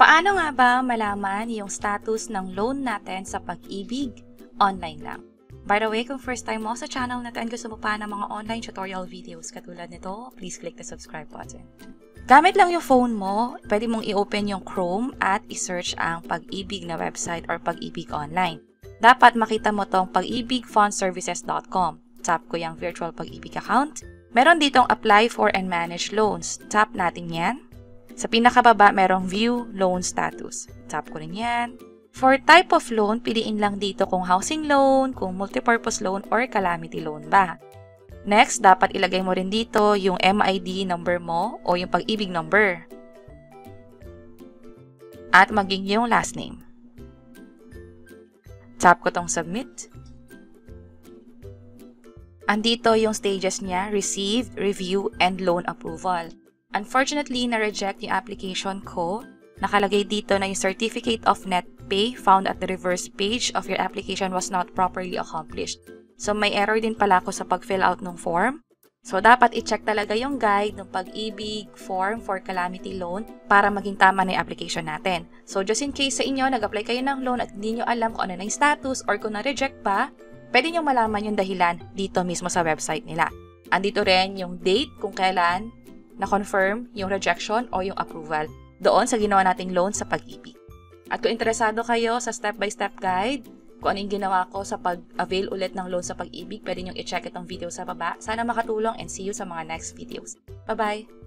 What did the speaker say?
Paano nga ba malaman yung status ng loan natin sa Pag-ibig? Online lang. By the way, kung first time mo sa channel natin, gusto mo pa ng mga online tutorial videos katulad nito, please click the subscribe button. Gamit lang yung phone mo, pwede mong i-open yung Chrome at i-search ang Pag-ibig na website or Pag-ibig online. Dapat makita mo tong pagibigfundservices.com. Tap ko yung virtual Pag-ibig account. Meron ditong apply for and manage loans. Tap natin yan. Sa pinakababa, merong view loan status. Tap ko rin yan. For type of loan, piliin lang dito kung housing loan, kung multipurpose loan, or calamity loan ba. Next, dapat ilagay mo rin dito yung MID number mo o yung Pag-ibig number. At maging yung last name. Tap ko tong submit. Andito yung stages niya, received, review, and loan approval. Unfortunately, na-reject yung application ko. Nakalagay dito na yung certificate of net pay found at the reverse page of your application was not properly accomplished. So, may error din pala ako sa pag-fill out ng form. So, dapat i-check talaga yung guide ng Pag-ibig form for calamity loan para maging tama na yung application natin. So, just in case sa inyo, nag-apply kayo ng loan at hindi nyo alam kung ano na yung status or kung na-reject pa, pwede nyo malaman yung dahilan dito mismo sa website nila. Andito rin yung date kung kailan na-confirm yung rejection o yung approval doon sa ginawa nating loan sa Pag-ibig. At kung interesado kayo sa step-by-step guide, kung ano yung ginawa ko sa pag-avail ulit ng loan sa Pag-ibig, pwede nyo i-check itong video sa baba. Sana makatulong and see you sa mga next videos. Bye-bye!